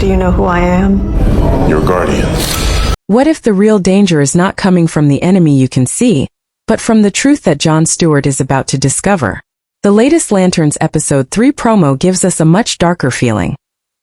Do you know who I am? Your guardian. What if the real danger is not coming from the enemy you can see, but from the truth that Jon Stewart is about to discover? The latest Lanterns Episode 3 promo gives us a much darker feeling.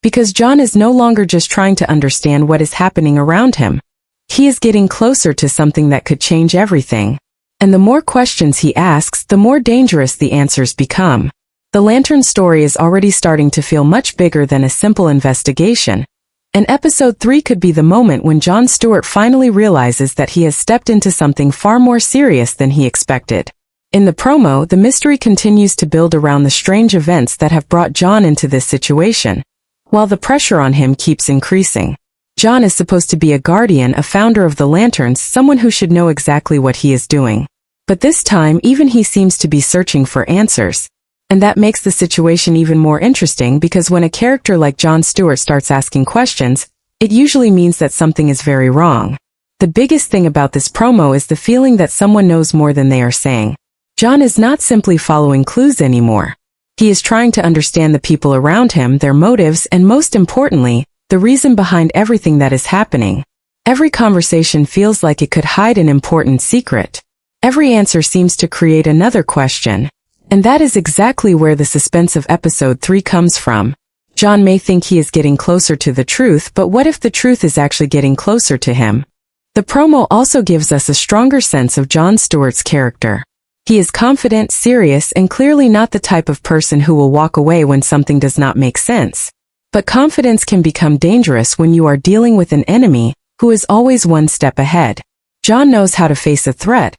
Because Jon is no longer just trying to understand what is happening around him. He is getting closer to something that could change everything. And the more questions he asks, the more dangerous the answers become. The Lantern story is already starting to feel much bigger than a simple investigation. And Episode 3 could be the moment when Jon Stewart finally realizes that he has stepped into something far more serious than he expected. In the promo, the mystery continues to build around the strange events that have brought Jon into this situation, while the pressure on him keeps increasing. Jon is supposed to be a guardian, a founder of the Lanterns, someone who should know exactly what he is doing. But this time, even he seems to be searching for answers. And that makes the situation even more interesting because when a character like Jon Stewart starts asking questions, it usually means that something is very wrong. The biggest thing about this promo is the feeling that someone knows more than they are saying. Jon is not simply following clues anymore. He is trying to understand the people around him, their motives, and most importantly, the reason behind everything that is happening. Every conversation feels like it could hide an important secret. Every answer seems to create another question. And that is exactly where the suspense of Episode 3 comes from. Jon may think he is getting closer to the truth, but what if the truth is actually getting closer to him? The promo also gives us a stronger sense of Jon Stewart's character. He is confident, serious, and clearly not the type of person who will walk away when something does not make sense. But confidence can become dangerous when you are dealing with an enemy who is always one step ahead. Jon knows how to face a threat,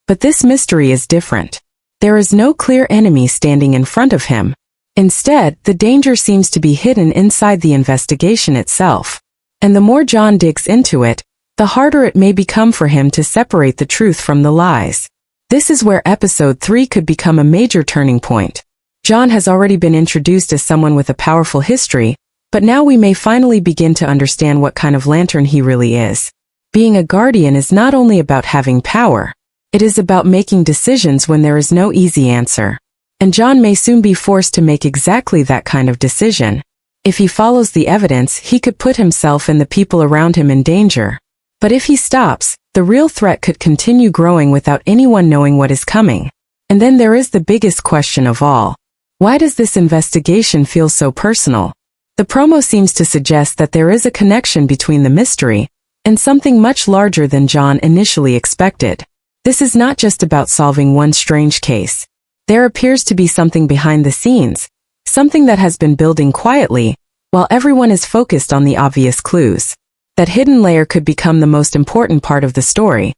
but this mystery is different. There is no clear enemy standing in front of him. Instead, the danger seems to be hidden inside the investigation itself. And the more Jon digs into it, the harder it may become for him to separate the truth from the lies. This is where Episode 3 could become a major turning point. Jon has already been introduced as someone with a powerful history, but now we may finally begin to understand what kind of lantern he really is. Being a guardian is not only about having power. It is about making decisions when there is no easy answer. And Jon may soon be forced to make exactly that kind of decision. If he follows the evidence, he could put himself and the people around him in danger. But if he stops, the real threat could continue growing without anyone knowing what is coming. And then there is the biggest question of all. Why does this investigation feel so personal? The promo seems to suggest that there is a connection between the mystery and something much larger than Jon initially expected. This is not just about solving one strange case. There appears to be something behind the scenes, something that has been building quietly, while everyone is focused on the obvious clues. That hidden layer could become the most important part of the story.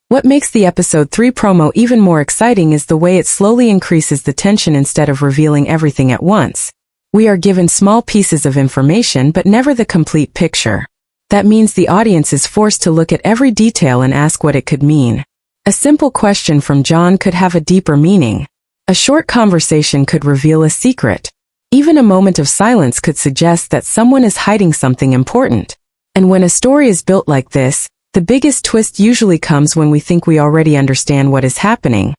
What makes the Episode 3 promo even more exciting is the way it slowly increases the tension instead of revealing everything at once. We are given small pieces of information but never the complete picture. That means the audience is forced to look at every detail and ask what it could mean. A simple question from Jon could have a deeper meaning. A short conversation could reveal a secret. Even a moment of silence could suggest that someone is hiding something important. And when a story is built like this, the biggest twist usually comes when we think we already understand what is happening.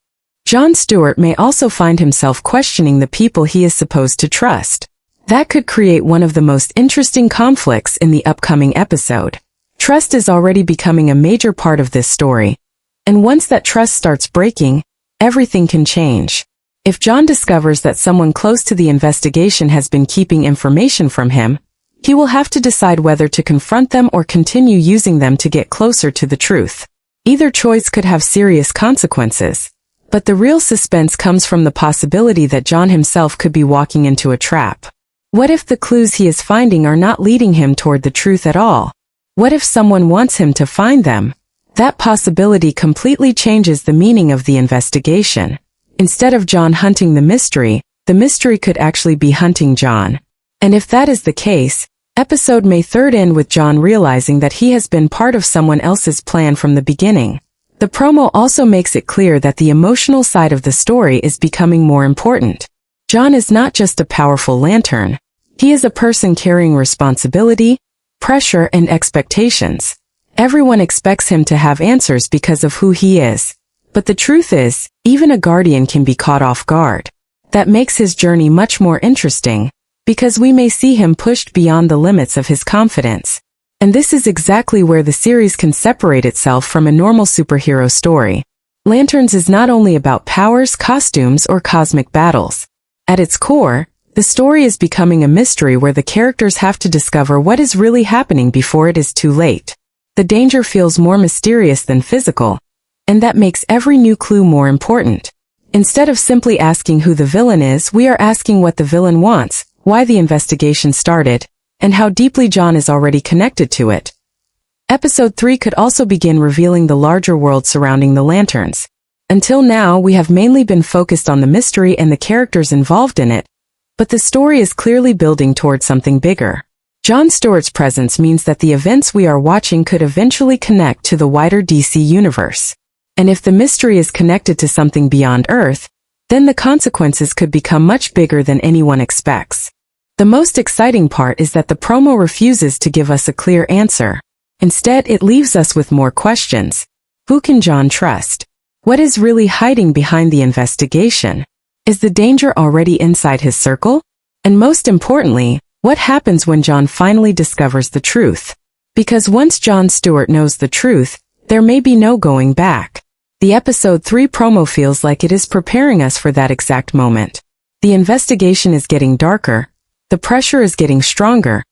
Jon Stewart may also find himself questioning the people he is supposed to trust. That could create one of the most interesting conflicts in the upcoming episode. Trust is already becoming a major part of this story. And once that trust starts breaking, everything can change. If Jon discovers that someone close to the investigation has been keeping information from him, he will have to decide whether to confront them or continue using them to get closer to the truth. Either choice could have serious consequences. But the real suspense comes from the possibility that Jon himself could be walking into a trap. What if the clues he is finding are not leading him toward the truth at all? What if someone wants him to find them? That possibility completely changes the meaning of the investigation. Instead of Jon hunting the mystery could actually be hunting Jon. And if that is the case, Episode May 3 end with Jon realizing that he has been part of someone else's plan from the beginning. The promo also makes it clear that the emotional side of the story is becoming more important. Jon is not just a powerful lantern. He is a person carrying responsibility, pressure, and expectations. Everyone expects him to have answers because of who he is. But the truth is, even a guardian can be caught off guard. That makes his journey much more interesting, because we may see him pushed beyond the limits of his confidence. And this is exactly where the series can separate itself from a normal superhero story. Lanterns is not only about powers, costumes, or cosmic battles. At its core, the story is becoming a mystery where the characters have to discover what is really happening before it is too late. The danger feels more mysterious than physical, and that makes every new clue more important. Instead of simply asking who the villain is, we are asking what the villain wants, why the investigation started, and how deeply John is already connected to it. Episode 3 could also begin revealing the larger world surrounding the lanterns. Until now, we have mainly been focused on the mystery and the characters involved in it, but the story is clearly building towards something bigger. Jon Stewart's presence means that the events we are watching could eventually connect to the wider DC universe. And if the mystery is connected to something beyond Earth, then the consequences could become much bigger than anyone expects. The most exciting part is that the promo refuses to give us a clear answer. Instead, it leaves us with more questions. Who can John trust? What is really hiding behind the investigation? Is the danger already inside his circle? And most importantly, what happens when John finally discovers the truth? Because once Jon Stewart knows the truth, there may be no going back. The episode 3 promo feels like it is preparing us for that exact moment. The investigation is getting darker, the pressure is getting stronger,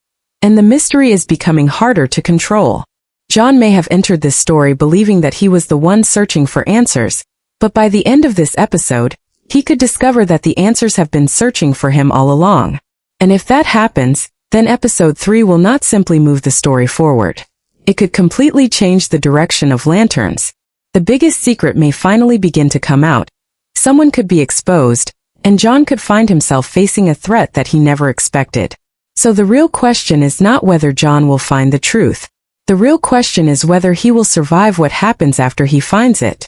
and the mystery is becoming harder to control. John may have entered this story believing that he was the one searching for answers, but by the end of this episode, he could discover that the answers have been searching for him all along. And if that happens, then episode 3 will not simply move the story forward. It could completely change the direction of Lanterns. The biggest secret may finally begin to come out. Someone could be exposed, and John could find himself facing a threat that he never expected. So the real question is not whether John will find the truth. The real question is whether he will survive what happens after he finds it.